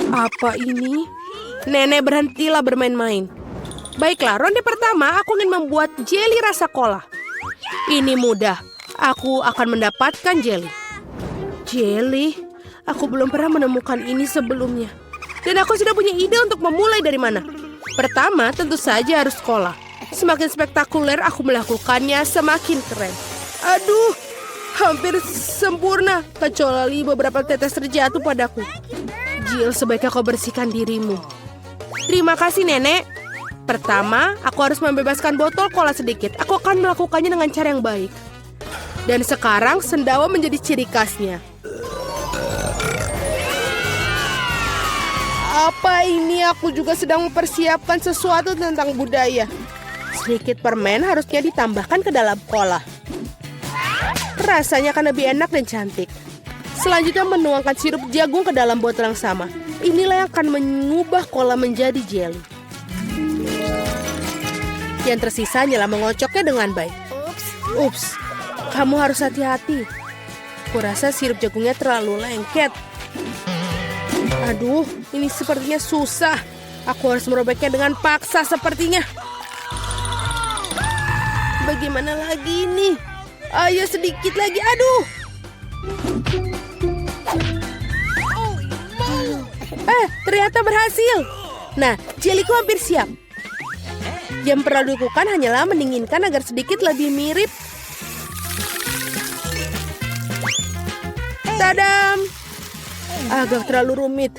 Apa ini? Nenek, berhentilah bermain-main. Baiklah, ronde pertama aku ingin membuat jeli rasa kola. Ini mudah. Aku akan mendapatkan jeli. Jeli? Aku belum pernah menemukan ini sebelumnya. Dan aku sudah punya ide untuk memulai dari mana. Pertama, tentu saja harus kola. Semakin spektakuler aku melakukannya, semakin keren. Aduh, hampir sempurna. Kecuali beberapa tetes terjatuh padaku. Jill, sebaiknya kau bersihkan dirimu. Terima kasih, Nenek. Pertama, aku harus membebaskan botol kola sedikit. Aku akan melakukannya dengan cara yang baik. Dan sekarang, sendawa menjadi ciri khasnya. Apa ini? Aku juga sedang mempersiapkan sesuatu tentang budaya. Sedikit permen harusnya ditambahkan ke dalam kola. Rasanya akan lebih enak dan cantik. Selanjutnya menuangkan sirup jagung ke dalam botol yang sama. Inilah yang akan mengubah kola menjadi jelly. Yang tersisa hanyalah mengocoknya dengan baik. Ups, kamu harus hati-hati. Kurasa sirup jagungnya terlalu lengket. Aduh, ini sepertinya susah. Aku harus merobeknya dengan paksa sepertinya. Bagaimana lagi ini? Ayo sedikit lagi, aduh. Ternyata berhasil. Nah, jeliku hampir siap. Yang perlu dilakukan hanyalah mendinginkan agar sedikit lebih mirip. Tadam! Agak terlalu rumit.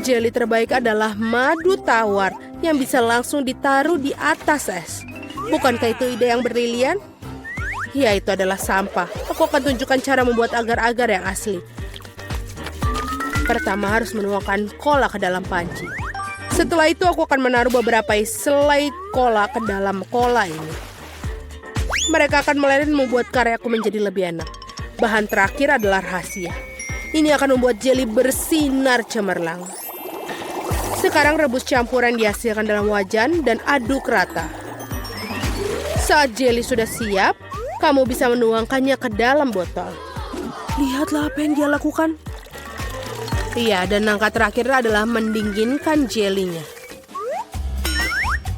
Jeli terbaik adalah madu tawar yang bisa langsung ditaruh di atas es. Bukankah itu ide yang brilian? Ya, itu adalah sampah. Aku akan tunjukkan cara membuat agar-agar yang asli. Pertama harus menuangkan kola ke dalam panci. Setelah itu aku akan menaruh beberapa selai kola ke dalam kola ini. Mereka akan meleleh dan membuat karyaku menjadi lebih enak. Bahan terakhir adalah rahasia. Ini akan membuat jeli bersinar cemerlang. Sekarang rebus campuran dihasilkan dalam wajan dan aduk rata. Saat jeli sudah siap, kamu bisa menuangkannya ke dalam botol. Lihatlah apa yang dia lakukan. Iya, dan langkah terakhir adalah mendinginkan jelinya.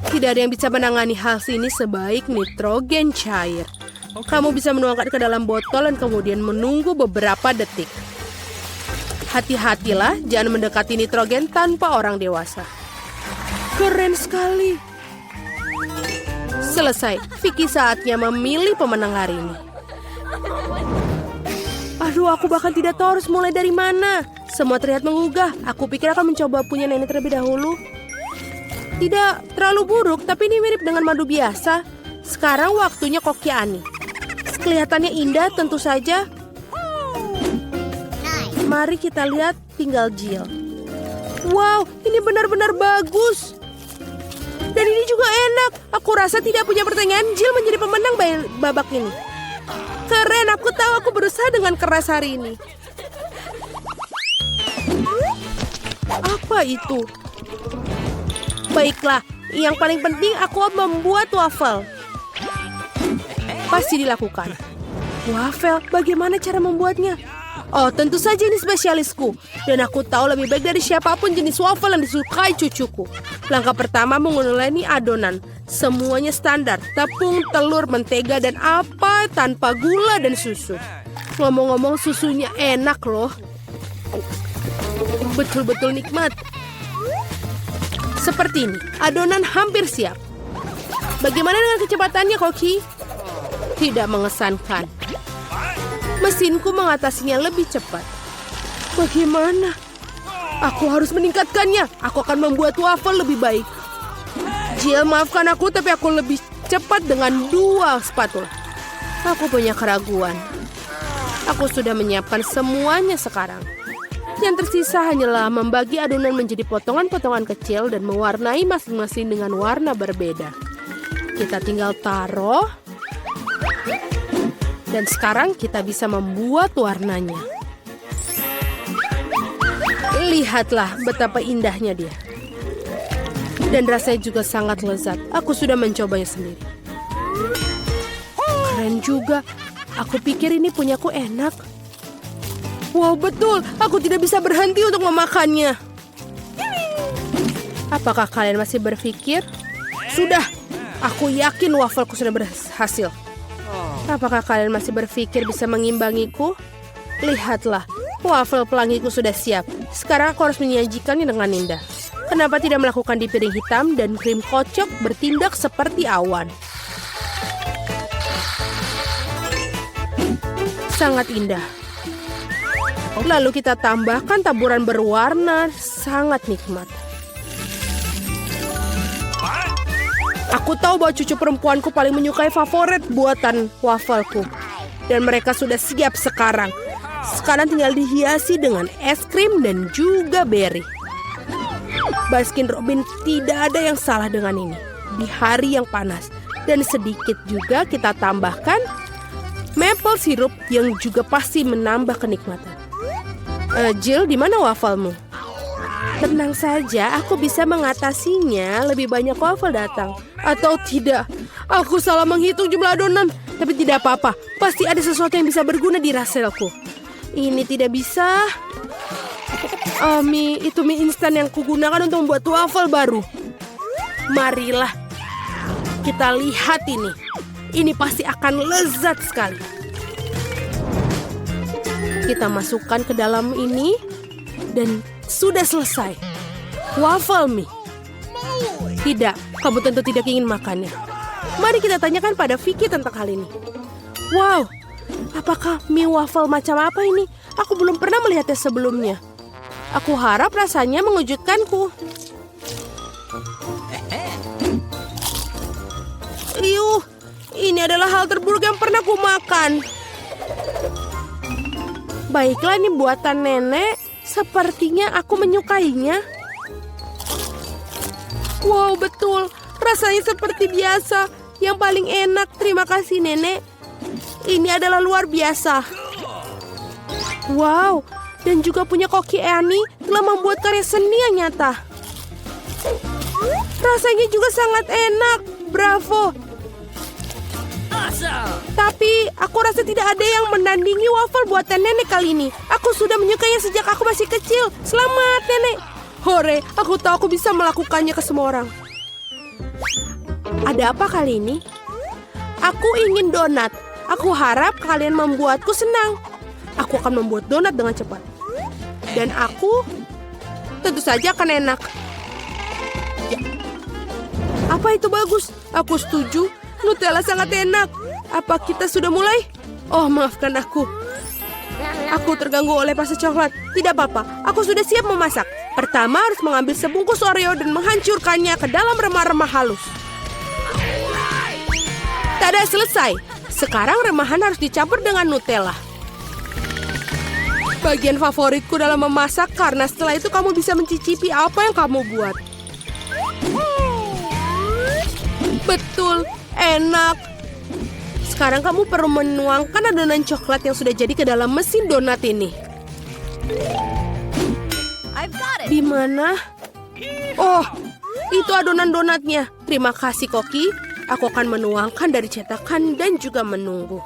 Tidak ada yang bisa menangani hal ini sebaik nitrogen cair. Kamu bisa menuangkan ke dalam botol dan kemudian menunggu beberapa detik. Hati-hatilah, jangan mendekati nitrogen tanpa orang dewasa. Keren sekali. Selesai. Vicky saatnya memilih pemenang hari ini. Aduh, aku bahkan tidak tahu harus mulai dari mana. Semua terlihat menggugah. Aku pikir akan mencoba punya nenek terlebih dahulu. Tidak terlalu buruk, tapi ini mirip dengan madu biasa. Sekarang waktunya koki Ani. Kelihatannya indah tentu saja. Mari kita lihat tinggal Jill. Wow, ini benar-benar bagus. Dan ini juga enak. Aku rasa tidak punya pertanyaan, Jill menjadi pemenang babak ini. Keren, aku tahu aku berusaha dengan keras hari ini. Apa itu? Baiklah, yang paling penting aku membuat waffle. Pasti dilakukan. Waffle, bagaimana cara membuatnya? Oh, tentu saja ini spesialisku. Dan aku tahu lebih baik dari siapapun jenis waffle yang disukai cucuku. Langkah pertama menguleni adonan. Semuanya standar. Tepung, telur, mentega, dan apa tanpa gula dan susu. Ngomong-ngomong, susunya enak loh. Betul-betul nikmat. Seperti ini, adonan hampir siap. Bagaimana dengan kecepatannya, Koki? Tidak mengesankan. Mesinku mengatasinya lebih cepat. Bagaimana? Aku harus meningkatkannya. Aku akan membuat waffle lebih baik. Jill, maafkan aku, tapi aku lebih cepat dengan 2 spatula. Aku punya keraguan. Aku sudah menyiapkan semuanya sekarang. Yang tersisa hanyalah membagi adonan menjadi potongan-potongan kecil dan mewarnai masing-masing dengan warna berbeda. Kita tinggal taruh. Dan sekarang kita bisa membuat warnanya. Lihatlah betapa indahnya dia. Dan rasanya juga sangat lezat. Aku sudah mencobanya sendiri. Keren juga. Aku pikir ini punyaku enak. Wow, betul. Aku tidak bisa berhenti untuk memakannya. Apakah kalian masih berpikir? Sudah, aku yakin wafelku sudah berhasil. Apakah kalian masih berpikir bisa mengimbangiku? Lihatlah, wafel pelangiku sudah siap. Sekarang aku harus menyajikannya dengan indah. Kenapa tidak melakukan di piring hitam dan krim kocok bertindak seperti awan? Sangat indah. Lalu kita tambahkan taburan berwarna, sangat nikmat. Aku tahu bahwa cucu perempuanku paling menyukai favorit buatan wafelku. Dan mereka sudah siap sekarang. Sekarang tinggal dihiasi dengan es krim dan juga beri. Baskin Robin, tidak ada yang salah dengan ini. Di hari yang panas. Dan sedikit juga kita tambahkan maple syrup yang juga pasti menambah kenikmatan. Jill, di mana wafelmu? Tenang saja, aku bisa mengatasinya. Lebih banyak wafel datang. Atau tidak, aku salah menghitung jumlah adonan. Tapi tidak apa-apa, pasti ada sesuatu yang bisa berguna di raselku. Ini tidak bisa. Itu mie instan yang kugunakan untuk membuat wafel baru. Marilah kita lihat ini. Ini pasti akan lezat sekali. Kita masukkan ke dalam ini. Dan sudah selesai. Waffle mie. Tidak, kamu tentu tidak ingin makannya. Mari kita tanyakan pada Vicky tentang hal ini. Wow, apakah mie waffle macam apa ini? Aku belum pernah melihatnya sebelumnya. Aku harap rasanya mengejutkanku. Ini adalah hal terburuk yang pernah ku makan. Baiklah, ini buatan nenek. Sepertinya aku menyukainya. Wow, betul. Rasanya seperti biasa. Yang paling enak. Terima kasih, nenek. Ini adalah luar biasa. Wow, dan juga punya Koki Annie telah membuat karya seni yang nyata. Rasanya juga sangat enak. Bravo. Tapi aku rasa tidak ada yang menandingi waffle buatan nenek kali ini. Aku sudah menyukainya sejak aku masih kecil. Selamat, nenek. Hore, aku tahu aku bisa melakukannya ke semua orang. Ada apa kali ini? Aku ingin donat. Aku harap kalian membuatku senang. Aku akan membuat donat dengan cepat. Dan aku tentu saja akan enak. Ya. Apa itu bagus? Aku setuju. Nutella sangat enak. Apa kita sudah mulai? Oh, maafkan aku. Aku terganggu oleh pasta coklat. Tidak apa-apa, aku sudah siap memasak. Pertama harus mengambil sebungkus Oreo dan menghancurkannya ke dalam remah-remah halus. Tada, selesai. Sekarang remahan harus dicampur dengan Nutella. Bagian favoritku dalam memasak karena setelah itu kamu bisa mencicipi apa yang kamu buat. Betul, enak. Sekarang kamu perlu menuangkan adonan coklat yang sudah jadi ke dalam mesin donat ini. Di mana? Oh, itu adonan donatnya. Terima kasih, Koki. Aku akan menuangkan dari cetakan dan juga menunggu.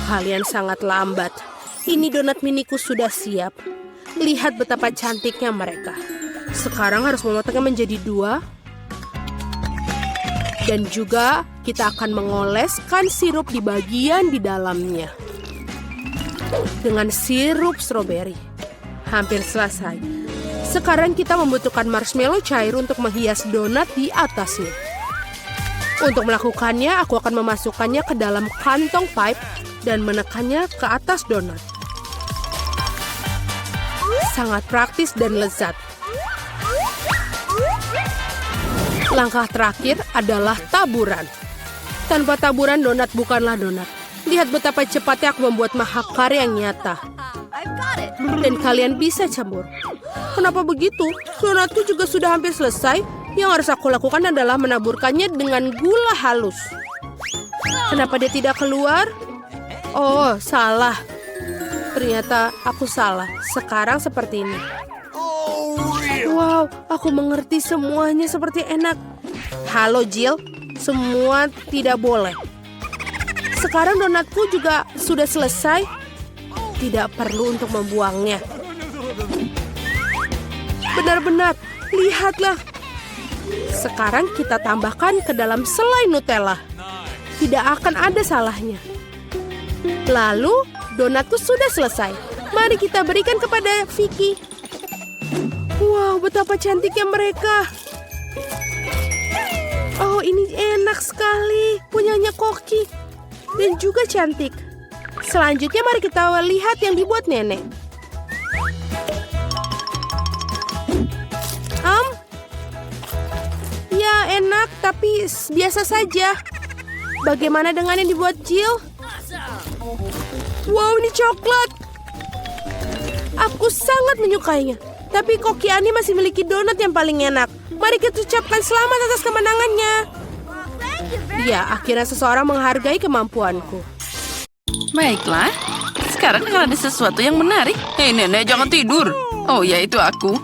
Kalian sangat lambat. Ini donat miniku sudah siap. Lihat betapa cantiknya mereka. Sekarang harus memotongnya menjadi 2. Dan juga kita akan mengoleskan sirup di bagian di dalamnya. Dengan sirup stroberi. Hampir selesai. Sekarang kita membutuhkan marshmallow cair untuk menghias donat di atasnya. Untuk melakukannya, aku akan memasukkannya ke dalam kantong pipe dan menekannya ke atas donat. Sangat praktis dan lezat. Langkah terakhir adalah taburan. Tanpa taburan, donat bukanlah donat. Lihat betapa cepatnya aku membuat mahakarya yang nyata. Dan kalian bisa campur. Kenapa begitu? Donatku juga sudah hampir selesai. Yang harus aku lakukan adalah menaburkannya dengan gula halus. Kenapa dia tidak keluar? Oh, salah. Ternyata aku salah. Sekarang seperti ini. Wow, aku mengerti semuanya seperti enak. Halo, Jill. Semua tidak boleh. Sekarang donatku juga sudah selesai. tidak perlu untuk membuangnya. Benar-benar, lihatlah. Sekarang kita tambahkan ke dalam selai Nutella. Tidak akan ada salahnya. Lalu, donatku sudah selesai. Mari kita berikan kepada Vicky. Wow, betapa cantiknya mereka. Oh, ini enak sekali. Punyanya Koki. Dan juga cantik. Selanjutnya mari kita lihat yang dibuat nenek. Ya enak, tapi biasa saja. Bagaimana dengan yang dibuat Jill? Wow, ini coklat. Aku sangat menyukainya. Tapi Koki Ani masih memiliki donat yang paling enak. Mari kita ucapkan selamat atas kemenangannya. Ya, akhirnya seseorang menghargai kemampuanku. Baiklah, sekarang akan ada sesuatu yang menarik. Hei nenek, jangan tidur. Oh ya, itu aku.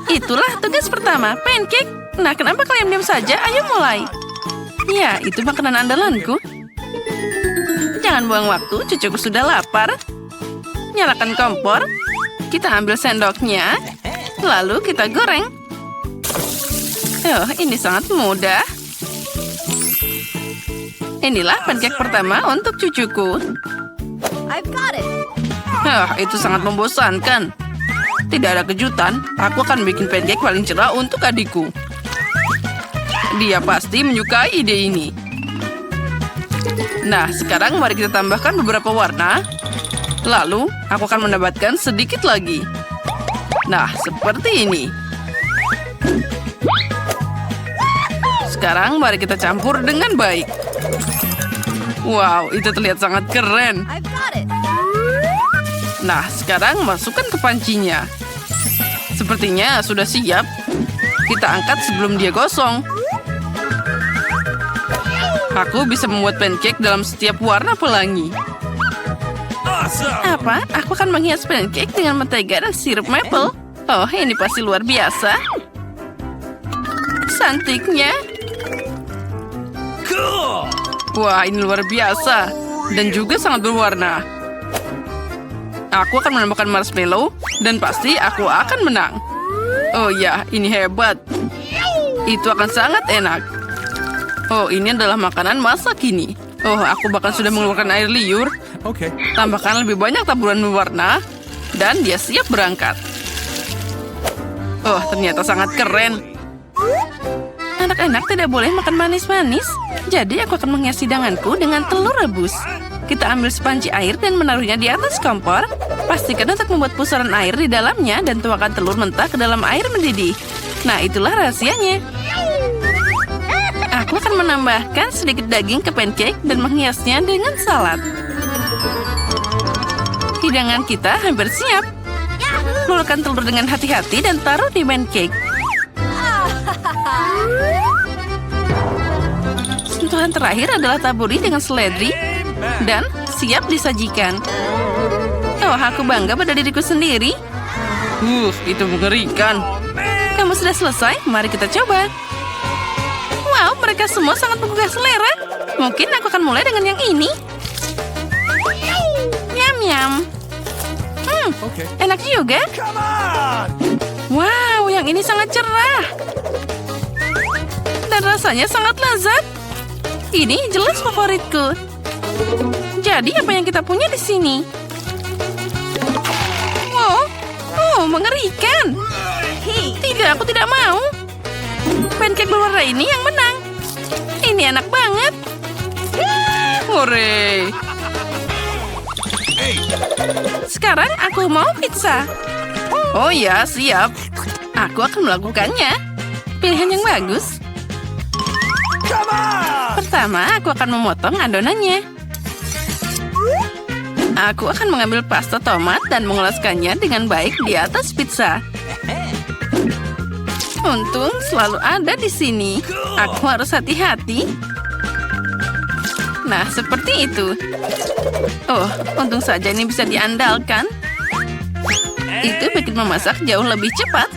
Itulah tugas pertama, pancake. Nah, kenapa kalian diam saja? Ayo mulai. Ya, itu makanan andalanku. Jangan buang waktu, cucuku sudah lapar. Nyalakan kompor. Kita ambil sendoknya. Lalu kita goreng. Oh, ini sangat mudah. Inilah pancake pertama untuk cucuku. Itu sangat membosankan. Tidak ada kejutan, aku akan bikin pancake paling cerah untuk adikku. Dia pasti menyukai ide ini. Nah, sekarang mari kita tambahkan beberapa warna. Lalu, aku akan menambahkan sedikit lagi. Nah, seperti ini. Sekarang mari kita campur dengan baik. Wow, itu terlihat sangat keren. Nah, sekarang masukkan ke pancinya. Sepertinya sudah siap. Kita angkat sebelum dia gosong. Aku bisa membuat pancake dalam setiap warna pelangi. Apa? Aku akan menghias pancake dengan mentega dan sirup maple. Oh, ini pasti luar biasa. Cantiknya. Wah, ini luar biasa. Dan juga sangat berwarna. Aku akan menambahkan marshmallow. Dan pasti aku akan menang. Oh ya, ini hebat. Itu akan sangat enak. Oh, ini adalah makanan masa kini. Oh, aku bahkan sudah mengeluarkan air liur. Oke. Tambahkan lebih banyak taburan warna. Dan dia siap berangkat. Oh, ternyata sangat keren. Anak-anak tidak boleh makan manis-manis. Jadi aku akan menghias hidanganku dengan telur rebus. Kita ambil sepanci air dan menaruhnya di atas kompor. Pastikan untuk membuat pusaran air di dalamnya dan tuangkan telur mentah ke dalam air mendidih. Nah, itulah rahasianya. Aku akan menambahkan sedikit daging ke pancake dan menghiasnya dengan salad. Hidangan kita hampir siap. Luluhkan telur dengan hati-hati dan taruh di pancake. Sentuhan terakhir adalah taburi dengan seledri dan siap disajikan. Oh, aku bangga pada diriku sendiri. Itu mengerikan. Kamu sudah selesai? Mari kita coba. Wow, mereka semua sangat menggugah selera. Mungkin aku akan mulai dengan yang ini. Nyam-nyam. Enak juga. Wow, yang ini sangat cerah. Dan rasanya sangat lezat. Ini jelas favoritku. Jadi apa yang kita punya di sini? Oh, mengerikan. Tidak, aku tidak mau. Pancake berwarna ini yang menang. Ini enak banget. Hore. Sekarang aku mau pizza. Oh ya, siap. Aku akan melakukannya. Pilihan yang bagus. Pertama, aku akan memotong adonannya. Aku akan mengambil pasta tomat dan mengoleskannya dengan baik di atas pizza. Untung selalu ada di sini. Aku harus hati-hati. Nah, seperti itu. Oh, untung saja ini bisa diandalkan. Itu bikin memasak jauh lebih cepat.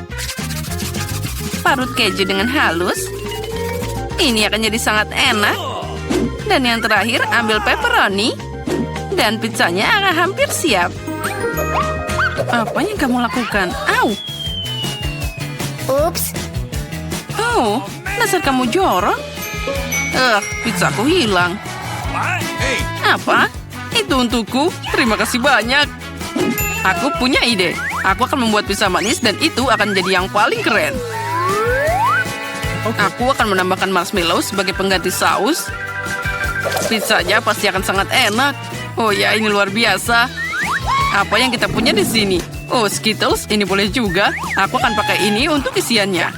Parut keju dengan halus. Ini akan jadi sangat enak. Dan yang terakhir, ambil pepperoni. Dan pizzanya akan hampir siap. Apa yang kamu lakukan? Au! Oops. Oh, dasar kamu jorok. Pizzaku hilang. Apa? Itu untukku? Terima kasih banyak. Aku punya ide. Aku akan membuat pizza manis dan itu akan jadi yang paling keren. Aku akan menambahkan marshmallow sebagai pengganti saus. Pizzanya pasti akan sangat enak. Oh ya, ini luar biasa. Apa yang kita punya di sini? Oh, Skittles, ini boleh juga. Aku akan pakai ini untuk isiannya.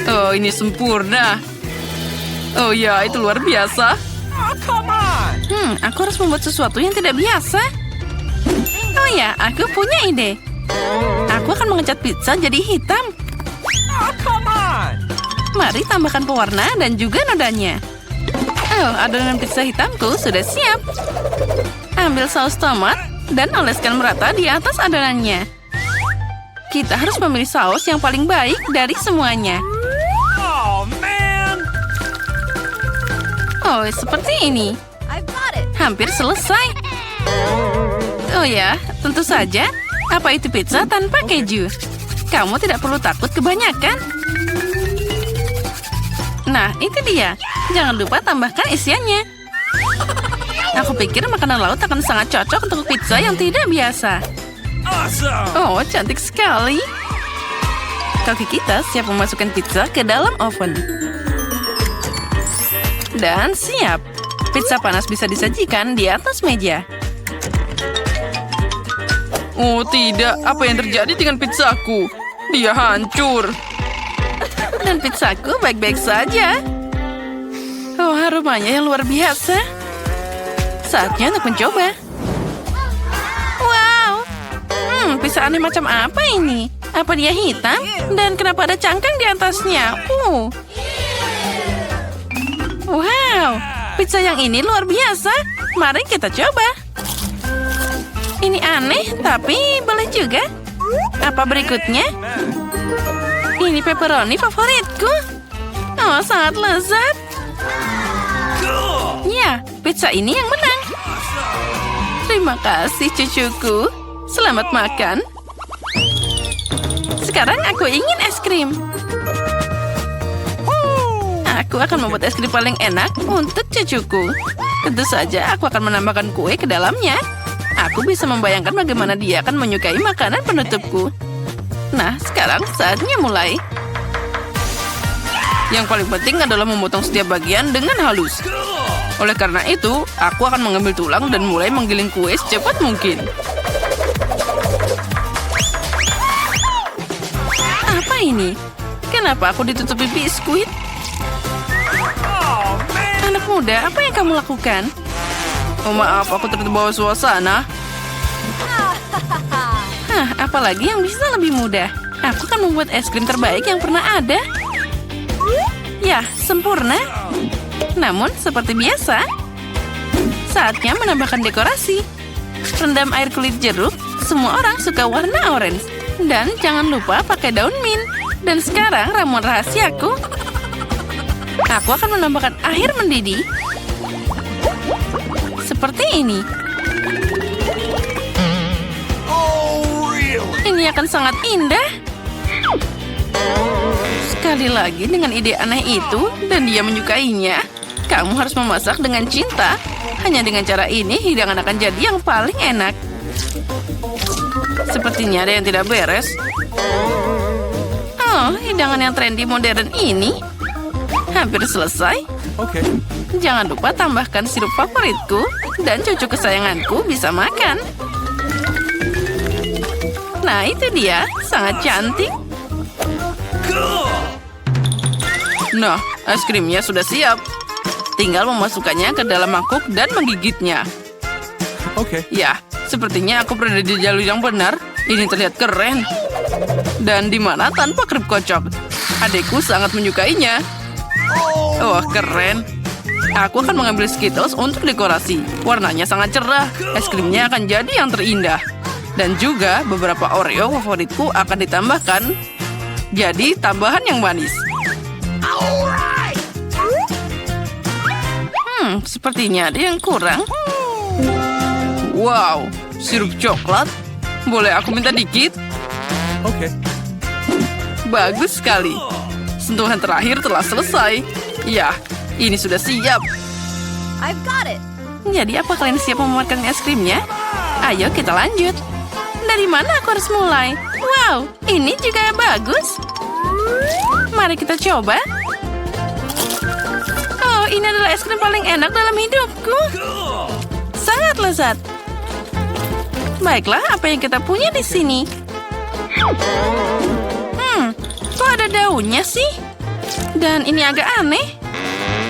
Oh, ini sempurna. Oh ya, itu luar biasa. Aku harus membuat sesuatu yang tidak biasa. Oh ya, aku punya ide. Aku akan mengecat pizza jadi hitam. Mari tambahkan pewarna dan juga nodanya. Oh, adonan pizza hitamku sudah siap. Ambil saus tomat dan oleskan merata di atas adonannya. Kita harus memilih saus yang paling baik dari semuanya. Oh, seperti ini. Hampir selesai. Oh ya, tentu saja. Apa itu pizza tanpa keju? Kamu tidak perlu takut kebanyakan. Nah, itu dia. Jangan lupa tambahkan isiannya. Aku pikir makanan laut akan sangat cocok untuk pizza yang tidak biasa. Oh, cantik sekali. Kaki kita siap memasukkan pizza ke dalam oven. Dan siap. Pizza panas bisa disajikan di atas meja. Oh tidak, apa yang terjadi dengan pizzaku? Dia hancur. Dan pizzaku baik-baik saja. Oh, aromanya yang luar biasa. Saatnya untuk mencoba. Wow. Pizza aneh macam apa ini? Apa dia hitam? Dan kenapa ada cangkang di atasnya? Wow. Pizza yang ini luar biasa. Mari kita coba. Ini aneh, tapi boleh juga. Apa berikutnya? Ini pepperoni favoritku. Oh, sangat lezat. Ya, pizza ini yang menang. Terima kasih, cucuku. Selamat makan. Sekarang aku ingin es krim. Aku akan membuat es krim paling enak untuk cucuku. Tentu saja aku akan menambahkan kue ke dalamnya. Aku bisa membayangkan bagaimana dia akan menyukai makanan penutupku. Nah, sekarang saatnya mulai. Yang paling penting adalah memotong setiap bagian dengan halus. Oleh karena itu, aku akan mengambil tulang dan mulai menggiling kue secepat mungkin. Apa ini? Kenapa aku ditutupi biskuit? Anak muda, apa yang kamu lakukan? Oh maaf, aku terbawa suasana. Apalagi yang bisa lebih mudah. Aku akan membuat es krim terbaik yang pernah ada. Ya, sempurna. Namun, seperti biasa, saatnya menambahkan dekorasi. Rendam air kulit jeruk. Semua orang suka warna orange. Dan jangan lupa pakai daun mint. Dan sekarang ramuan rahasiaku. Aku akan menambahkan air mendidih. Seperti ini. Ini akan sangat indah. Sekali lagi dengan ide aneh itu dan dia menyukainya. Kamu harus memasak dengan cinta. Hanya dengan cara ini hidangan akan jadi yang paling enak. Sepertinya ada yang tidak beres. Oh, hidangan yang trendy modern ini. Hampir selesai. Jangan lupa tambahkan sirup favoritku dan cucu kesayanganku bisa makan. Nah, itu dia. Sangat cantik. Nah, es krimnya sudah siap. Tinggal memasukkannya ke dalam mangkuk dan menggigitnya. Ya, sepertinya aku berada di jalur yang benar. Ini terlihat keren. Dan di mana tanpa krip kocok. Adikku sangat menyukainya. Oh, keren. Aku akan mengambil Skittles untuk dekorasi. Warnanya sangat cerah. Es krimnya akan jadi yang terindah. Dan juga beberapa Oreo favoritku akan ditambahkan. Jadi tambahan yang manis. Sepertinya ada yang kurang. Wow, sirup coklat. Boleh aku minta dikit? Okay. Bagus sekali. Sentuhan terakhir telah selesai. Ya, ini sudah siap. I've got it. Jadi apa kalian siap memuatkan es krimnya? Ayo kita lanjut. Dari mana aku harus mulai? Wow, ini juga bagus. Mari kita coba. Oh, ini adalah es krim paling enak dalam hidupku. Sangat lezat. Baiklah, apa yang kita punya di sini? Kok ada daunnya sih? Dan ini agak aneh.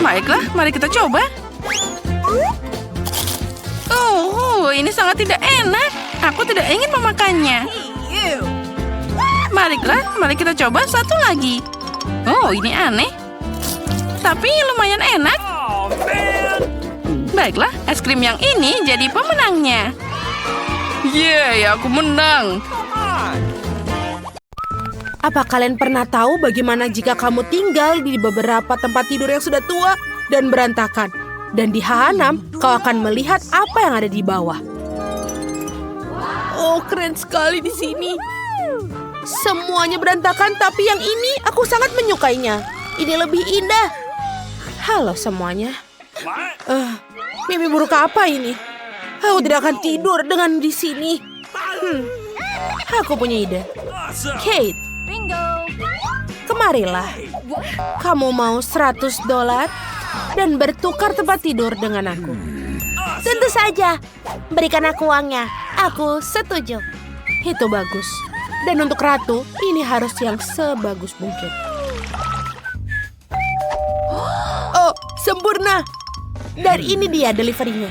Baiklah, mari kita coba. Oh, ini sangat tidak enak. Aku tidak ingin memakannya. Mari kita coba satu lagi. Oh, ini aneh. Tapi lumayan enak. Baiklah, es krim yang ini jadi pemenangnya. Yeay, aku menang. Apa kalian pernah tahu bagaimana jika kamu tinggal di beberapa tempat tidur yang sudah tua dan berantakan? Dan di H6, kau akan melihat apa yang ada di bawah. Oh, keren sekali di sini. Semuanya berantakan, tapi yang ini aku sangat menyukainya. Ini lebih indah. Halo semuanya. Mimpi buruk apa ini? Aku tidak akan tidur dengan di sini. Aku punya ide. Kate, Bingo. kemarilah. Kamu mau $100 dan bertukar tempat tidur dengan aku? Tentu saja. Berikan aku uangnya. Aku setuju. Itu bagus. Dan untuk ratu, ini harus yang sebagus mungkin. Oh, sempurna. Dan ini dia deliverynya.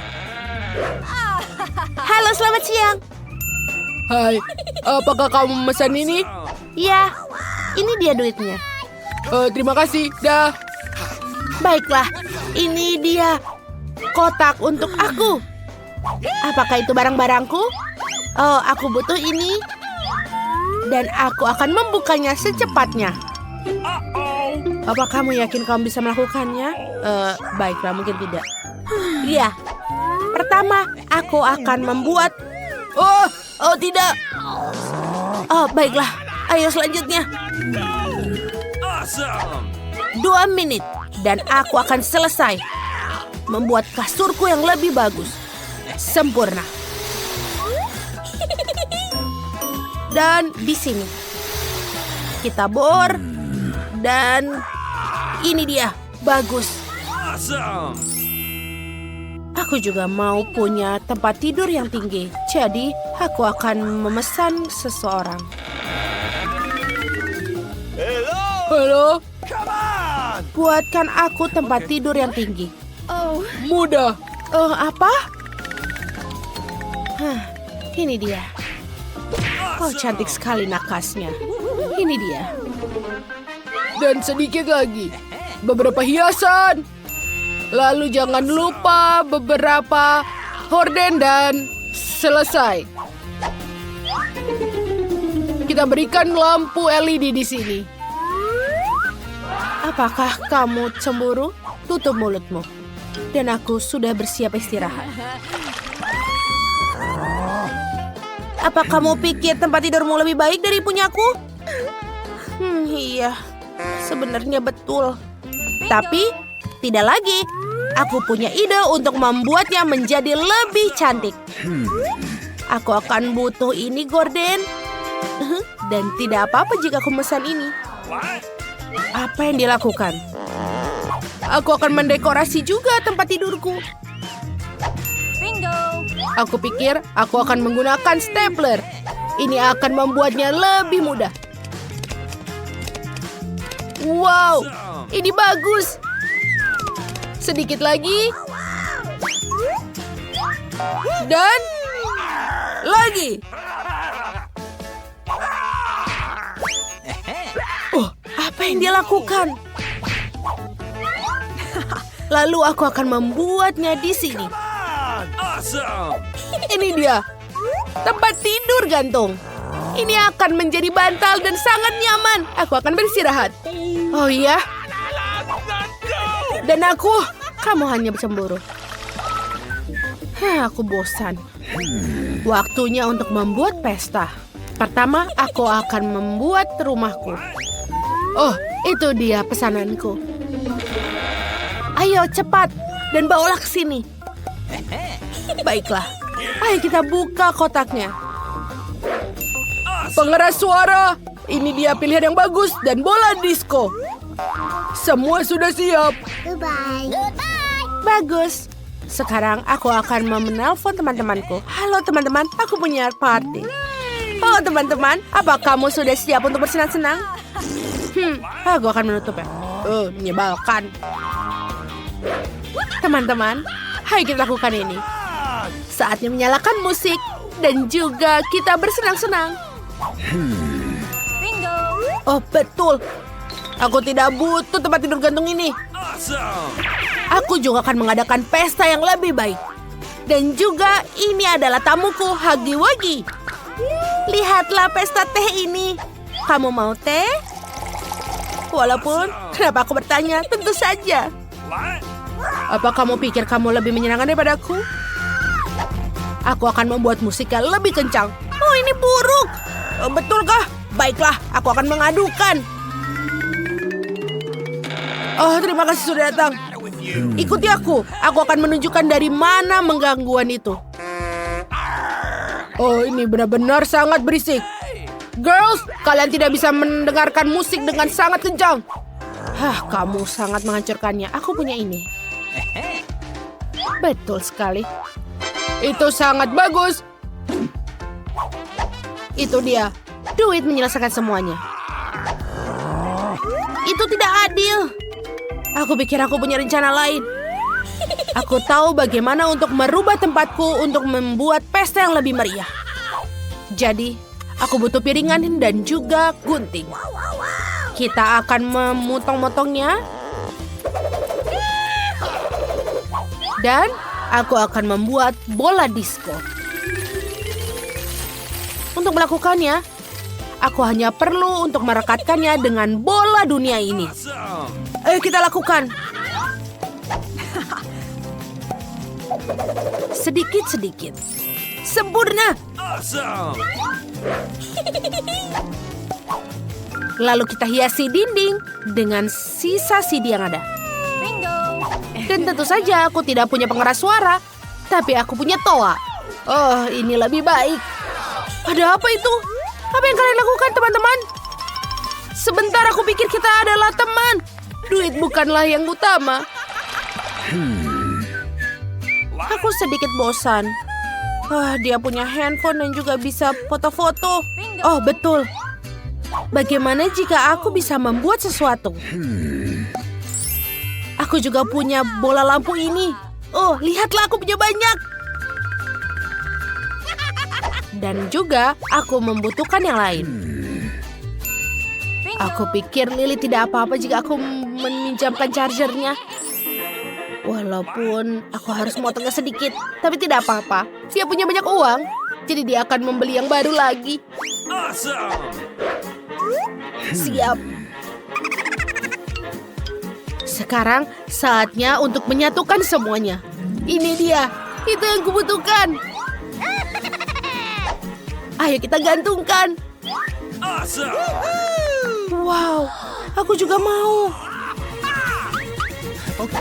Halo, selamat siang. Hai, apakah kamu memesan ini? Ya, ini dia duitnya. Terima kasih, dah. Baiklah, ini dia kotak untuk aku. Apakah itu barang-barangku? Oh, aku butuh ini. Dan aku akan membukanya secepatnya. Apa kamu yakin kamu bisa melakukannya? Baiklah, mungkin tidak. Iya. Pertama, aku akan membuat... Oh tidak. Oh, baiklah. Ayo selanjutnya. 2 menit. Dan aku akan selesai membuat kasurku yang lebih bagus. Sempurna. Dan di sini kita bor. Dan ini dia. Bagus. Aku juga mau punya tempat tidur yang tinggi. Jadi aku akan memesan seseorang. Halo? Buatkan aku tempat tidur yang tinggi. Oh, Mudah. Apa? Ini dia. Oh, cantik sekali nakasnya. Ini dia. Dan sedikit lagi. Beberapa hiasan. Lalu jangan lupa beberapa horden dan selesai. Kita berikan lampu LED di sini. Apakah kamu cemburu? Tutup mulutmu. Dan aku sudah bersiap istirahat. Apa kamu pikir tempat tidurmu lebih baik dari punyaku? Iya, sebenarnya betul. Tapi tidak lagi. Aku punya ide untuk membuatnya menjadi lebih cantik. Aku akan butuh ini, Gordon. Dan tidak apa-apa jika aku memesan ini. Apa yang dilakukan? Aku akan mendekorasi juga tempat tidurku. bingo. Aku pikir aku akan menggunakan stapler. Ini akan membuatnya lebih mudah. Wow, ini bagus. Sedikit lagi. Dan lagi. Oh, apa yang dia lakukan? Lalu aku akan membuatnya di sini. Ini dia. Tempat tidur gantung. Ini akan menjadi bantal dan sangat nyaman. Aku akan beristirahat. Oh iya. Dan kamu hanya cemburu. Aku bosan. Waktunya untuk membuat pesta. Pertama, aku akan membuat rumahku. Oh, itu dia pesananku. Ayo cepat dan bawalah ke sini. Baiklah, ayo kita buka kotaknya. Pengeras suara, ini dia pilihan yang bagus dan bola disco. Semua sudah siap. Bagus. Sekarang aku akan menelpon teman-temanku. Halo teman-teman, aku punya party. Oh teman-teman, apa kamu sudah siap untuk bersenang-senang? Aku akan menutupnya. Menyebalkan. Teman-teman, ayo kita lakukan ini. Saatnya menyalakan musik dan juga kita bersenang-senang. Bingo. Oh betul. Aku tidak butuh tempat tidur gantung ini. Aku juga akan mengadakan pesta yang lebih baik. Dan juga ini adalah tamuku, Huggy Wuggy. Lihatlah pesta teh ini. Kamu mau teh? Walaupun, kenapa aku bertanya? Tentu saja. Apa kamu pikir kamu lebih menyenangkan daripadaku? Aku akan membuat musik yang lebih kencang. Oh, ini buruk. Betulkah? Baiklah, aku akan mengadukan. Oh, terima kasih sudah datang. Ikuti aku. Aku akan menunjukkan dari mana menggangguan itu. Oh, ini benar-benar sangat berisik. Girls, kalian tidak bisa mendengarkan musik dengan sangat kencang. Kamu sangat menghancurkannya. Aku punya ini. Betul sekali. Itu sangat bagus. Itu dia. Duit menyelesaikan semuanya. Itu tidak adil. Aku pikir aku punya rencana lain. Aku tahu bagaimana untuk merubah tempatku untuk membuat pesta yang lebih meriah. Jadi, aku butuh piringan dan juga gunting. Kita akan memotong-motongnya. Dan aku akan membuat bola disco. Untuk melakukannya, aku hanya perlu untuk merekatkannya dengan bola dunia ini. Ayo kita lakukan. Sedikit-sedikit. Sempurna. Lalu kita hiasi dinding dengan sisa CD yang ada. Bingo. Dan tentu saja aku tidak punya pengeras suara, tapi aku punya toa. Oh, ini lebih baik. Ada apa itu? Apa yang kalian lakukan, teman-teman? Sebentar, aku pikir kita adalah teman. Duit bukanlah yang utama. Aku sedikit bosan. Dia punya handphone dan juga bisa foto-foto. Oh, betul. Bagaimana jika aku bisa membuat sesuatu? Aku juga punya bola lampu ini. Oh, lihatlah aku punya banyak. Dan juga aku membutuhkan yang lain. Aku pikir Lily tidak apa-apa jika aku meminjamkan chargernya. Walaupun aku harus motongnya sedikit, tapi tidak apa-apa. Dia punya banyak uang, jadi dia akan membeli yang baru lagi. Siap. Sekarang saatnya untuk menyatukan semuanya. Ini dia, itu yang kubutuhkan. Ayo kita gantungkan. Wow, aku juga mau.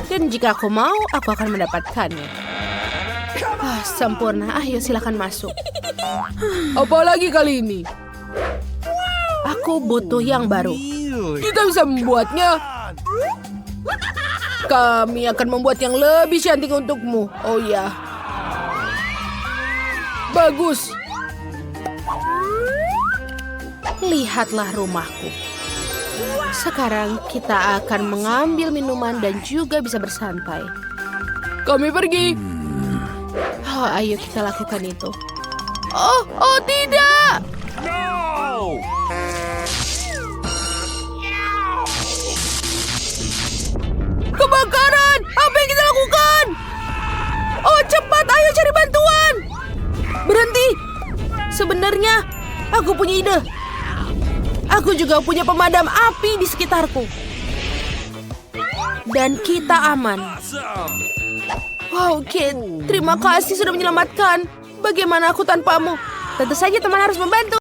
Dan jika aku mau, aku akan mendapatkannya. Sempurna, ayo silakan masuk. Apalagi kali ini? Aku butuh yang baru. Kita bisa membuatnya. Kami akan membuat yang lebih cantik untukmu. Oh ya. Bagus. Lihatlah rumahku. Sekarang kita akan mengambil minuman dan juga bisa bersantai. Kami pergi. Ayo kita lakukan itu. Oh tidak. Kebakaran! Apa yang kita lakukan? Oh cepat, ayo cari bantuan. Berhenti. Sebenarnya aku punya ide. Aku juga punya pemadam api di sekitarku. Dan kita aman. Wow, Kit, terima kasih sudah menyelamatkan. Bagaimana aku tanpamu? Tentu saja teman harus membantu.